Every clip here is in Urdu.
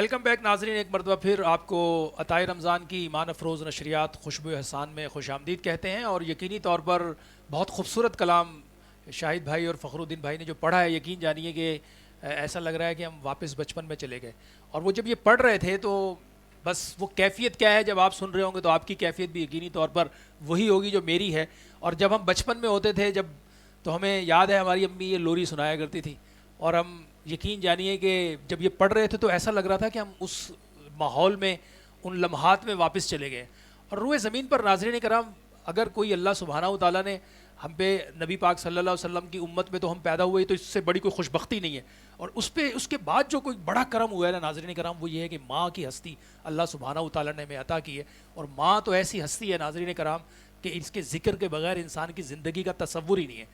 ویلکم بیک ناظرین، ایک مرتبہ پھر آپ کو عطائے رمضان کی ایمان افروز نشریات خوشبو احسان میں خوش آمدید کہتے ہیں. اور یقینی طور پر بہت خوبصورت کلام شاہد بھائی اور فخر الدین بھائی نے جو پڑھا ہے، یقین جانیے کہ ایسا لگ رہا ہے کہ ہم واپس بچپن میں چلے گئے. اور وہ جب یہ پڑھ رہے تھے تو بس وہ کیفیت کیا ہے، جب آپ سن رہے ہوں گے تو آپ کی کیفیت بھی یقینی طور پر وہی ہوگی جو میری ہے. اور جب ہم بچپن میں ہوتے تھے تو ہمیں یاد ہے ہماری امی یہ لوری سنایا کرتی تھی، اور ہم یقین جانیے کہ جب یہ پڑھ رہے تھے تو ایسا لگ رہا تھا کہ ہم اس ماحول میں، ان لمحات میں واپس چلے گئے. اور روئے زمین پر ناظرین کرام، اگر کوئی اللہ سبحانہ و تعالیٰ نے ہم پہ نبی پاک صلی اللہ علیہ وسلم کی امت میں تو ہم پیدا ہوئے، تو اس سے بڑی کوئی خوش بختی نہیں ہے. اور اس کے بعد جو کوئی بڑا کرم ہوا ہے نا ناظرین کرام، وہ یہ ہے کہ ماں کی ہستی اللہ سبحانہ و تعالیٰ نے ہمیں عطا کی ہے. اور ماں تو ایسی ہستی ہے ناظرین کرام کہ اس کے ذکر کے بغیر انسان کی زندگی کا تصور ہی نہیں ہے.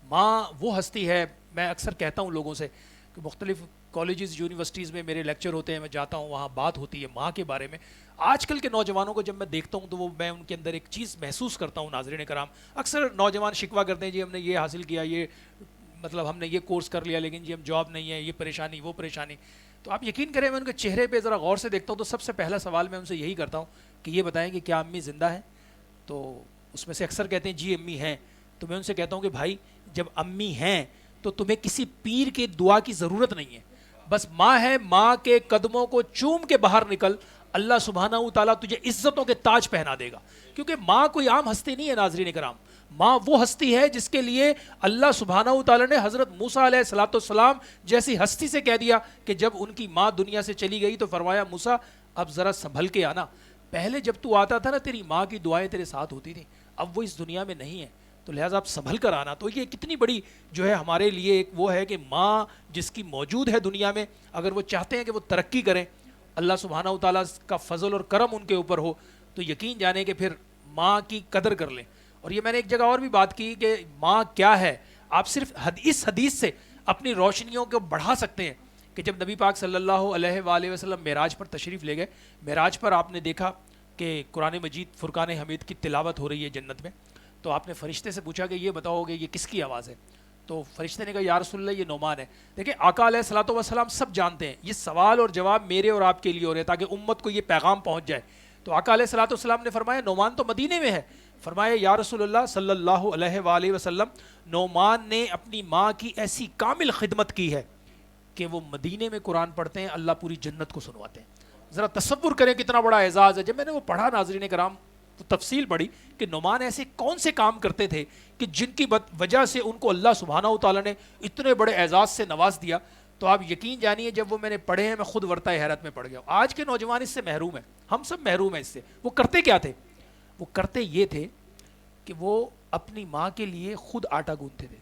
ماں وہ ہستی ہے. میں اکثر کہتا ہوں لوگوں سے کہ مختلف کالجز یونیورسٹیز میں میرے لیکچر ہوتے ہیں، میں جاتا ہوں، وہاں بات ہوتی ہے ماں کے بارے میں. آج کل کے نوجوانوں کو جب میں دیکھتا ہوں تو میں ان کے اندر ایک چیز محسوس کرتا ہوں ناظرین کرام. اکثر نوجوان شکوہ کرتے ہیں، جی ہم نے یہ حاصل کیا، یہ مطلب ہم نے یہ کورس کر لیا، لیکن جی ہم جاب نہیں ہے، یہ پریشانی وہ پریشانی. تو آپ یقین کریں، میں ان کے چہرے پہ ذرا غور سے دیکھتا ہوں تو سب سے پہلا سوال میں ان سے یہی کرتا ہوں کہ یہ بتائیں کہ کیا امی زندہ ہیں؟ تو اس میں سے اکثر کہتے ہیں جی امی ہیں. تو میں ان سے کہتا ہوں کہ بھائی جب امی ہیں تو تمہیں کسی پیر کے دعا کی ضرورت نہیں ہے، بس ماں ہے، ماں کے قدموں کو چوم کے باہر نکل، اللہ سبحانہ و تعالیٰ تجھے عزتوں کے تاج پہنا دے گا. کیونکہ ماں کوئی عام ہستی نہیں ہے ناظرین کرام. ماں وہ ہستی ہے جس کے لیے اللہ سبحانہ و تعالیٰ نے حضرت موسیٰ علیہ الصلوۃ والسلام جیسی ہستی سے کہہ دیا کہ جب ان کی ماں دنیا سے چلی گئی تو فرمایا موسیٰ اب ذرا سنبھل کے آنا، پہلے جب تو آتا تھا نا تیری ماں کی دعائیں تیرے ساتھ ہوتی تھیں، اب وہ اس دنیا میں نہیں ہے، تو لہٰذا آپ سنبھل کر آنا. تو یہ کتنی بڑی جو ہے ہمارے لیے ایک وہ ہے کہ ماں جس کی موجود ہے دنیا میں، اگر وہ چاہتے ہیں کہ وہ ترقی کریں، اللہ سبحانہ و تعالیٰ کا فضل اور کرم ان کے اوپر ہو، تو یقین جانیں کہ پھر ماں کی قدر کر لیں. اور یہ میں نے ایک جگہ اور بھی بات کی کہ ماں کیا ہے. آپ صرف اس حدیث سے اپنی روشنیوں کو بڑھا سکتے ہیں کہ جب نبی پاک صلی اللہ علیہ وآلہ وسلم معراج پر تشریف لے گئے، معراج پر آپ نے دیکھا کہ قرآن مجید فرقان حمید کی تلاوت ہو رہی ہے جنت میں. تو آپ نے فرشتے سے پوچھا کہ یہ بتاؤ گے یہ کس کی آواز ہے؟ تو فرشتے نے کہا یا رسول اللہ یہ نعمان ہے. دیکھیں آقا علیہ الصلوۃ والسلام سب جانتے ہیں، یہ سوال اور جواب میرے اور آپ کے لیے ہو رہے ہیں تاکہ امت کو یہ پیغام پہنچ جائے. تو آقا علیہ الصلوۃ والسلام نے فرمایا نعمان تو مدینے میں ہے. فرمایا یا رسول اللہ صلی اللہ علیہ وآلہ وسلم، نعمان نے اپنی ماں کی ایسی کامل خدمت کی ہے کہ وہ مدینے میں قرآن پڑھتے ہیں، اللہ پوری جنت کو سنواتے ہیں. ذرا تصور کریں کتنا بڑا اعزاز ہے. جب میں نے وہ پڑھا ناظرین کرام، تفصیل پڑھی کہ نعمان ایسے کون سے کام کرتے تھے کہ جن کی وجہ سے ان کو اللہ سبحانہ و تعالیٰ نے اتنے بڑے اعزاز سے نواز دیا. تو آپ یقین جانیے جب وہ میں نے پڑھے ہیں میں خود ورطہ حیرت میں پڑ گیا. آج کے نوجوان اس سے محروم ہیں، ہم سب محروم ہیں اس سے. وہ کرتے کیا تھے؟ وہ کرتے یہ تھے کہ وہ اپنی ماں کے لیے خود آٹا گوندتے تھے،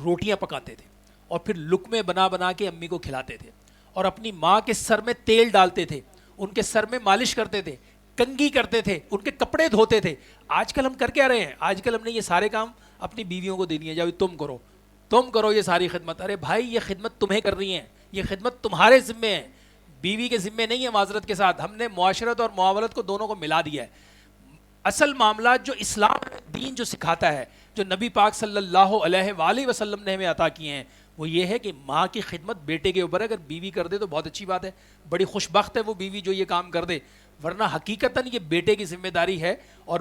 روٹیاں پکاتے تھے، اور پھر لقمے بنا بنا کے امی کو کھلاتے تھے، اور اپنی ماں کے سر میں تیل ڈالتے تھے، ان کے سر میں مالش کرتے تھے، کنگھی کرتے تھے، ان کے کپڑے دھوتے تھے. آج کل ہم کر کیا رہے ہیں؟ آج کل ہم نے یہ سارے کام اپنی بیویوں کو دینی ہے، جاؤ تم کرو یہ ساری خدمت. ارے بھائی یہ خدمت تمہیں کرنی ہے، یہ خدمت تمہارے ذمے ہے، بیوی کے ذمے نہیں ہے. معذرت کے ساتھ ہم نے معاشرت اور معاونت کو دونوں کو ملا دیا ہے. اصل معاملات جو اسلام دین جو سکھاتا ہے، جو نبی پاک صلی اللہ علیہ وآلہ وسلم نے ہمیں عطا کیے ہیں، وہ یہ ہے کہ ماں کی خدمت بیٹے کے اوپر ہے. اگر بیوی کر دے تو بہت اچھی بات ہے، بڑی خوش بخت ہے وہ بیوی جو یہ کام کر دے، ورنہ حقیقتاً یہ بیٹے کی ذمہ داری ہے. اور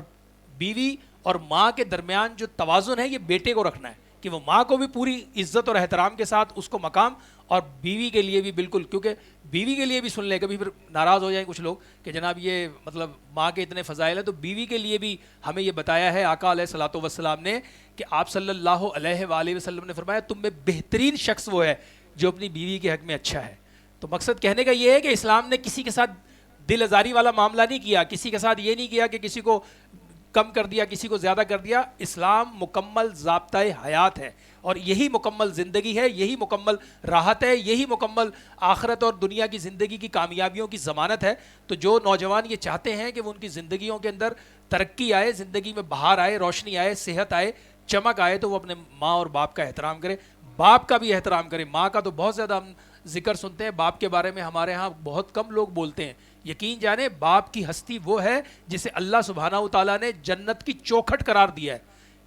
بیوی اور ماں کے درمیان جو توازن ہے یہ بیٹے کو رکھنا ہے کہ وہ ماں کو بھی پوری عزت اور احترام کے ساتھ اس کو مقام، اور بیوی کے لیے بھی بالکل. کیونکہ بیوی کے لیے بھی سن لیں، کبھی پھر ناراض ہو جائیں کچھ لوگ کہ جناب یہ مطلب ماں کے اتنے فضائل ہیں، تو بیوی کے لیے بھی ہمیں یہ بتایا ہے آقا علیہ الصلوۃ والسلام نے کہ آپ صلی اللہ علیہ وآلہ وسلم نے فرمایا تم میں بہترین شخص وہ ہے جو اپنی بیوی کے حق میں اچھا ہے. تو مقصد کہنے کا یہ ہے کہ اسلام نے کسی کے ساتھ دل ازاری والا معاملہ نہیں کیا، کسی کے ساتھ یہ نہیں کیا کہ کسی کو کم کر دیا، کسی کو زیادہ کر دیا. اسلام مکمل ضابطۂ حیات ہے، اور یہی مکمل زندگی ہے، یہی مکمل راحت ہے، یہی مکمل آخرت اور دنیا کی زندگی کی کامیابیوں کی ضمانت ہے. تو جو نوجوان یہ چاہتے ہیں کہ وہ ان کی زندگیوں کے اندر ترقی آئے، زندگی میں بہار آئے، روشنی آئے، صحت آئے، چمک آئے، تو وہ اپنے ماں اور باپ کا احترام کرے. باپ کا بھی احترام کرے. ماں کا تو بہت زیادہ ہم ذکر سنتے ہیں، باپ کے بارے میں ہمارے ہاں بہت کم لوگ بولتے ہیں. یقین جانیں باپ کی ہستی وہ ہے جسے اللہ سبحانہ و تعالیٰ نے جنت کی چوکھٹ قرار دیا ہے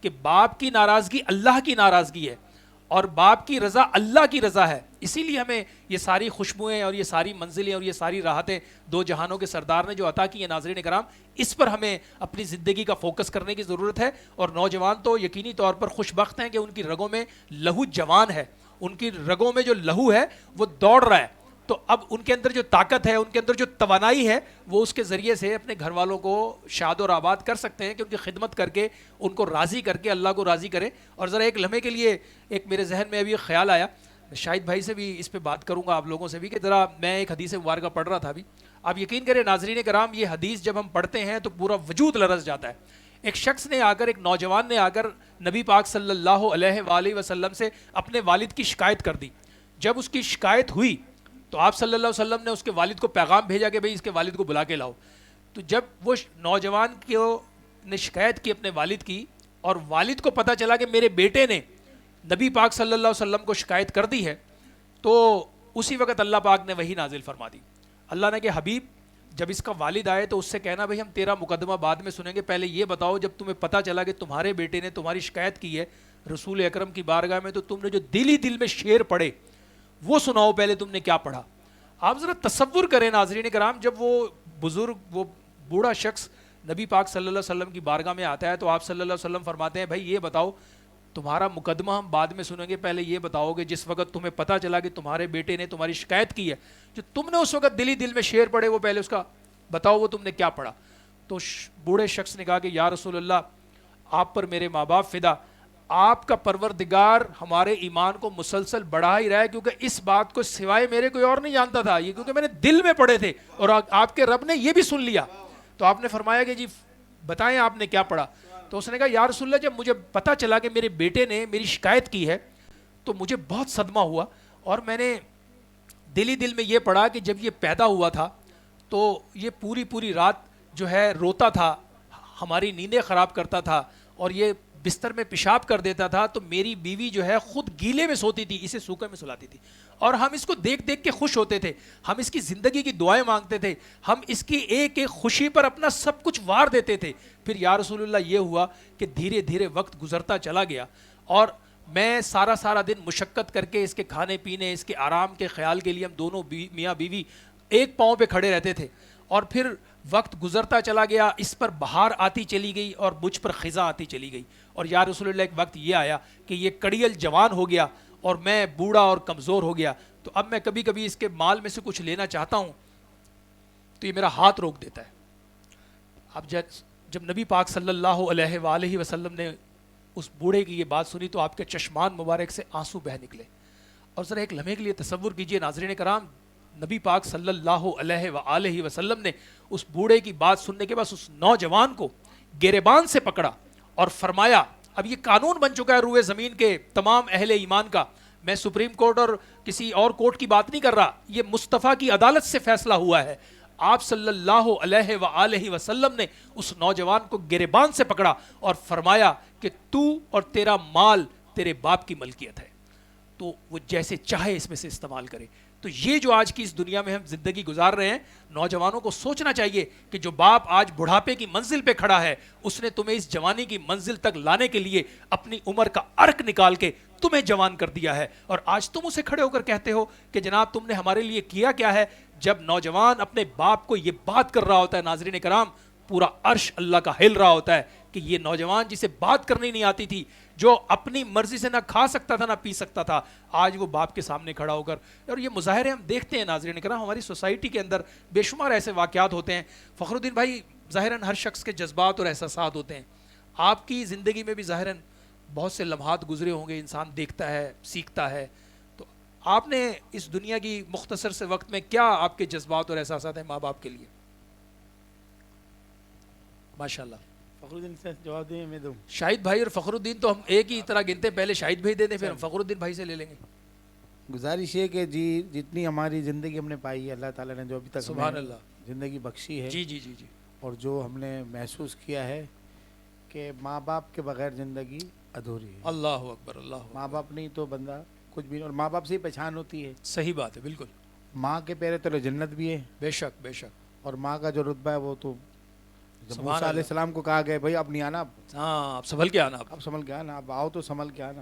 کہ باپ کی ناراضگی اللہ کی ناراضگی ہے، اور باپ کی رضا اللہ کی رضا ہے. اسی لیے ہمیں یہ ساری خوشبوئیں اور یہ ساری منزلیں اور یہ ساری راحتیں دو جہانوں کے سردار نے جو عطا کی ہیں ناظرین کرام, اس پر ہمیں اپنی زندگی کا فوکس کرنے کی ضرورت ہے. اور نوجوان تو یقینی طور پر خوش بخت ہیں کہ ان کی رگوں میں لہو جوان ہے, ان کی رگوں میں جو لہو ہے وہ دوڑ رہا ہے. تو اب ان کے اندر جو طاقت ہے, ان کے اندر جو توانائی ہے, وہ اس کے ذریعے سے اپنے گھر والوں کو شاد اور آباد کر سکتے ہیں کہ ان کی خدمت کر کے ان کو راضی کر کے اللہ کو راضی کریں. اور ذرا ایک لمحے کے لیے ایک میرے ذہن میں ابھی ایک خیال آیا, شاہد بھائی سے بھی اس پہ بات کروں گا, آپ لوگوں سے بھی, کہ ذرا میں ایک حدیث مبارکہ پڑھ رہا تھا ابھی. آپ یقین کریں ناظرین کرام, یہ حدیث جب ہم پڑھتے ہیں تو پورا وجود لرز جاتا ہے. ایک شخص نے آ کر, ایک نوجوان نے آ کر نبی پاک صلی اللہ علیہ وآلہ وسلم سے اپنے والد کی شکایت کر دی. جب اس کی شکایت ہوئی تو آپ صلی اللہ علیہ وسلم نے اس کے والد کو پیغام بھیجا کہ بھئی اس کے والد کو بلا کے لاؤ. تو جب وہ نوجوان نے شکایت کی اپنے والد کی, اور والد کو پتہ چلا کہ میرے بیٹے نے نبی پاک صلی اللہ علیہ وسلم کو شکایت کر دی ہے, تو اسی وقت اللہ پاک نے وہی نازل فرما دی. اللہ نے کہ حبیب جب اس کا والد آئے تو اس سے کہنا بھئی ہم تیرا مقدمہ بعد میں سنیں گے, پہلے یہ بتاؤ جب تمہیں پتہ چلا کہ تمہارے بیٹے نے تمہاری شکایت کی ہے رسول اکرم کی بارگاہ میں, تو تم نے جو دل میں شعر پڑھے وہ سناؤ, پہلے تم نے کیا پڑھا. آپ ذرا تصور کریں ناظرین کرام, جب وہ بزرگ, وہ بوڑھا شخص نبی پاک صلی اللہ علیہ وسلم کی بارگاہ میں آتا ہے تو آپ صلی اللہ علیہ وسلم فرماتے ہیں بھائی یہ بتاؤ تمہارا مقدمہ ہم بعد میں سنیں گے, پہلے یہ بتاؤ کہ جس وقت تمہیں پتہ چلا کہ تمہارے بیٹے نے تمہاری شکایت کی ہے, جو تم نے اس وقت دل میں شعر پڑھے وہ پہلے اس کا بتاؤ وہ تم نے کیا پڑھا. تو بوڑھے شخص نے کہا کہ یا رسول اللہ آپ پر میرے ماں باپ فدا, آپ کا پروردگار ہمارے ایمان کو مسلسل بڑھا ہی رہا ہے, کیونکہ اس بات کو سوائے میرے کوئی اور نہیں جانتا تھا, یہ کیونکہ میں نے دل میں پڑھے تھے اور آپ کے رب نے یہ بھی سن لیا. تو آپ نے فرمایا کہ جی بتائیں آپ نے کیا پڑھا. تو اس نے کہا یا رسول اللہ جب مجھے پتہ چلا کہ میرے بیٹے نے میری شکایت کی ہے تو مجھے بہت صدمہ ہوا, اور میں نے دل میں یہ پڑھا کہ جب یہ پیدا ہوا تھا تو یہ پوری رات جو ہے روتا تھا, ہماری نیندیں خراب کرتا تھا, اور یہ بستر میں پیشاب کر دیتا تھا, تو میری بیوی جو ہے خود گیلے میں سوتی تھی, اسے سوکھے میں سلاتی تھی, اور ہم اس کو دیکھ کے خوش ہوتے تھے, ہم اس کی زندگی کی دعائیں مانگتے تھے, ہم اس کی ایک خوشی پر اپنا سب کچھ وار دیتے تھے. پھر یا رسول اللہ یہ ہوا کہ دھیرے وقت گزرتا چلا گیا, اور میں سارا دن مشقت کر کے اس کے کھانے پینے, اس کے آرام کے خیال کے لیے ہم دونوں میاں بیوی ایک پاؤں پہ کھڑے رہتے تھے. اور پھر وقت گزرتا چلا گیا, اس پر بہار آتی چلی گئی اور مجھ پر خزاں آتی چلی گئی, اور یا رسول اللہ ایک وقت یہ آیا کہ یہ کڑیل جوان ہو گیا اور میں بوڑھا اور کمزور ہو گیا. تو اب میں کبھی اس کے مال میں سے کچھ لینا چاہتا ہوں تو یہ میرا ہاتھ روک دیتا ہے. اب جب نبی پاک صلی اللہ علیہ وآلہ وسلم نے اس بوڑھے کی یہ بات سنی تو آپ کے چشمان مبارک سے آنسو بہہ نکلے. اور ذرا ایک لمحے کے لیے تصور کیجئے ناظرین کرام, نبی پاک صلی اللہ علیہ وآلہ وسلم نے اس بوڑھے کی بات سننے کے بعد اس نوجوان کو گریبان سے پکڑا اور فرمایا, اب یہ قانون بن چکا ہے روئے زمین کے تمام اہل ایمان کا, میں سپریم کورٹ اور کسی اور کورٹ کی بات نہیں کر رہا, یہ مصطفیٰ کی عدالت سے فیصلہ ہوا ہے. آپ صلی اللہ علیہ وآلہ وسلم نے اس نوجوان کو گریبان سے پکڑا اور فرمایا کہ تو اور تیرا مال تیرے باپ کی ملکیت ہے, تو وہ جیسے چاہے اس میں سے استعمال کرے. تو یہ جو آج کی اس دنیا میں ہم زندگی گزار رہے ہیں, نوجوانوں کو سوچنا چاہیے کہ جو باپ آج بڑھاپے کی منزل پہ کھڑا ہے, اس نے تمہیں اس جوانی کی منزل تک لانے کے لیے اپنی عمر کا عرق نکال کے تمہیں جوان کر دیا ہے, اور آج تم اسے کھڑے ہو کر کہتے ہو کہ جناب تم نے ہمارے لیے کیا ہے. جب نوجوان اپنے باپ کو یہ بات کر رہا ہوتا ہے ناظرین کرام, پورا عرش اللہ کا ہل رہا ہوتا ہے کہ یہ نوجوان جسے بات کرنی نہیں آتی تھی, جو اپنی مرضی سے نہ کھا سکتا تھا نہ پی سکتا تھا, آج وہ باپ کے سامنے کھڑا ہو کر. اور یہ مظاہرے ہم دیکھتے ہیں ناظرین کرام, ہماری سوسائٹی کے اندر بے شمار ایسے واقعات ہوتے ہیں. فخر الدین بھائی, ظاہراً ہر شخص کے جذبات اور احساسات ہوتے ہیں, آپ کی زندگی میں بھی ظاہراً بہت سے لمحات گزرے ہوں گے, انسان دیکھتا ہے سیکھتا ہے. تو آپ نے اس دنیا کی مختصر سے وقت میں کیا آپ کے جذبات اور احساسات ہیں ماں باپ کے لیے؟ ماشاء اللہ. فخر الدین سے جواب دیں میں دوں. شاہد بھائی اور فخر الدین تو ہم ایک ہی طرح گنتے ہیں, پہلے شاہد بھائی دے دیں پھر ہم فخر الدین بھائی سے لے لیں گے. گزارش ہے کہ جی جتنی ہماری زندگی ہم نے پائی ہے, اللہ تعالیٰ نے جو ابھی تک سبحان اللہ زندگی بخشی ہے, جی, اور جو ہم نے محسوس کیا ہے کہ ماں باپ کے بغیر زندگی ادھوری ہے. اللہ اکبر, اللہ ماں باپ نہیں تو بندہ کچھ بھی نہیں, اور ماں باپ سے ہی پہچان ہوتی ہے. صحیح بات ہے, بالکل. ماں کے پیرے تلے جنت بھی ہے. بے شک بے شک. اور ماں کا جو رتبہ ہے وہ تو جب موسیٰ علیہ السلام کو کہا گیا بھائی اب نہیں آنا, ہاں اب سنبھل کے آنا, اب سنبھل کے آنا, اب آؤ تو سنبھل کے آنا.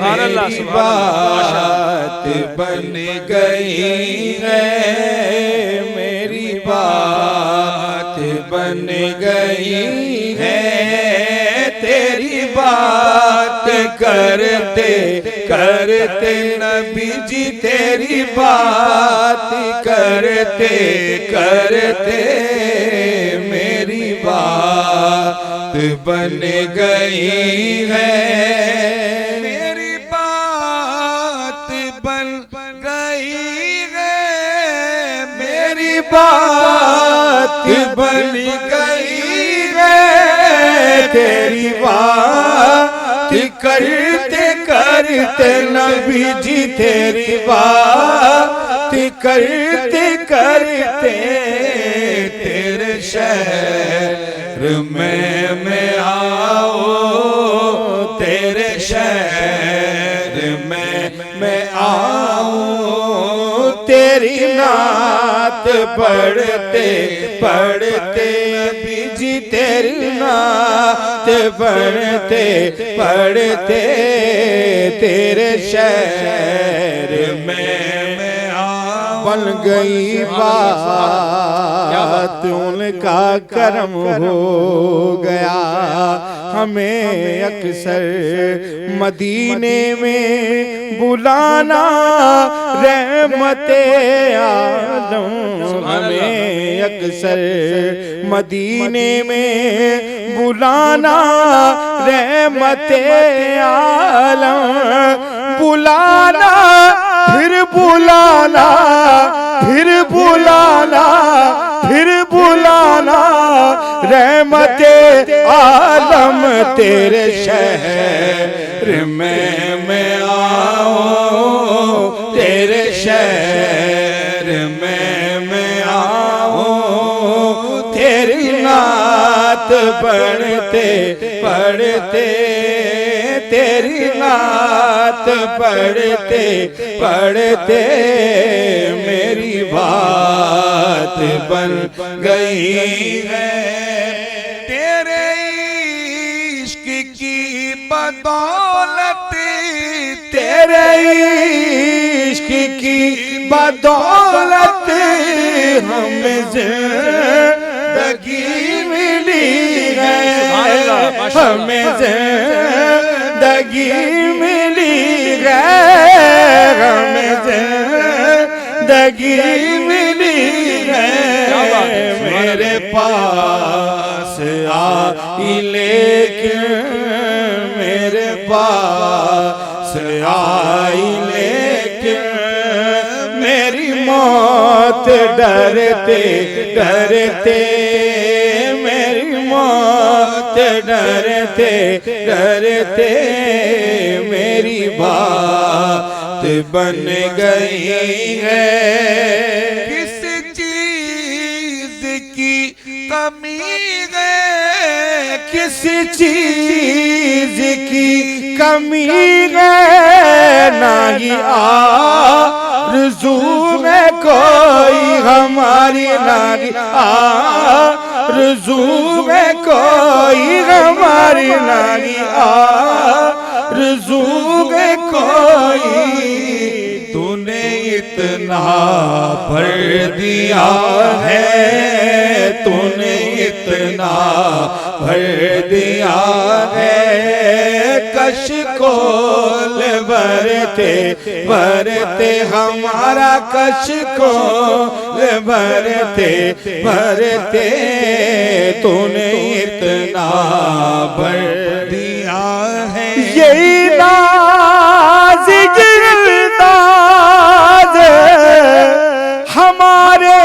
سبحان اللہ، میری سبحان اللہ، بات بن گئی ہے، میری بات بن گئی ہے، تیری بات کرتے کرتے نبی جی تیری بات کرتے کرتے میری بات بن گئی ہے، میری بات بن گئی ہے، میری بات بن گئی ہے، تیری بات کرتے کرتے نبی جی تیری بات کرتے کرتے تیرے شہر میں آؤ، تیرے شہر میں آؤں، تیری نعت پڑھتے پڑھتے نبی جی تیری نعت پڑھتے پڑھتے تیرے شہر میں آؤں، بن گئی بات ان کا کرم ہو گیا، ہمیں اکثر مدینے میں بلانا رحمت عالم، ہمیں اکثر مدینے میں بلانا رحمت عالم، بلانا پھر بلانا پھر بلانا پھر بلانا رحمت عالم، تیرے شہر میں آؤں، تیرے شہر میں آؤں، تیری نعت پڑھتے پڑھتے تیری نعت پڑھتے پڑھتے میری بات بن گئی ہے، تیرے عشق کی بدولت، تیرے عشق کی بدولت ہمیں زندگی ملی ہے، ہمیں زندگی ملی ہے، ہمیں زندگی ملی ہے، میرے پاس آئی لیکن میرے پاس آئی لیکن میری موت ڈرتے ڈرتے میری موت ڈرتے ڈرتے میری بات بن گئی ہے، کس چیز کی کمی ہے، کس چیز کی کمی ہے، نہیں آرزو میں کوئی ہماری، نہیں آرزو میں کوئی ہماری، نہیں آرزو میں کوئی، تو نے اتنا بھر دیا ہے، تو نے اتنا بھر دیا ہے، کش کول بھرتے بھرتے ہمارا کش کول بھرتے بھرتے تو نے اتنا بھر دیا ہے، یہی ناز گرداز ہمارے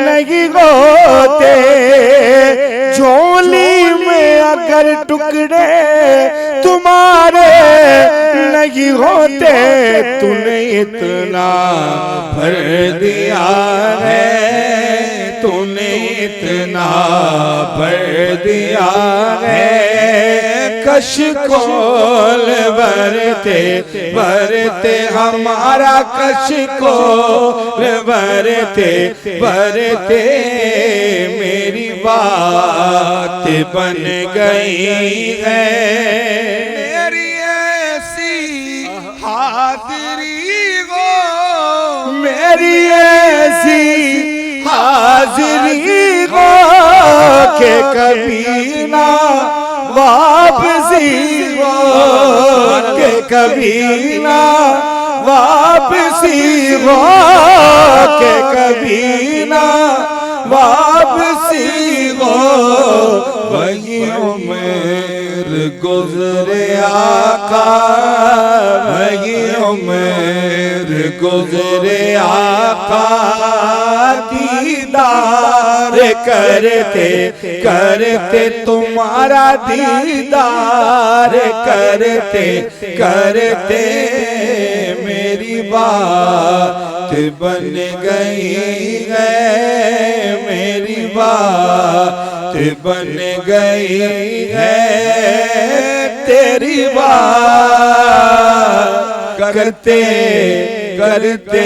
نہیں ہوتے، جھولی میں اگر ٹکڑے تمہارے نہیں ہوتے، تو نے اتنا بھر دیا ہے، تو نے اتنا بھر دیا ہے، کش کول بھرتے بھرتے ہمارا کش کول بھرتے بھرتے میری بات بن گئی ہے، میری حاضری ہو میری ایسی حاضری ہو کہ کبھی نہ واپسی ہو، کہ کبھی نہ واپسی ہو، کہ کبھی نہ واپسی ہو۔ وہی عمر گزرے آقا، وہی عمر گزرے آقا، دیدار کرتے کرتے تمہارا دیدار کرتے کرتے میری بات بن گئی ہے، میری بات بن گئی ہے، تیری بات کرتے کرتے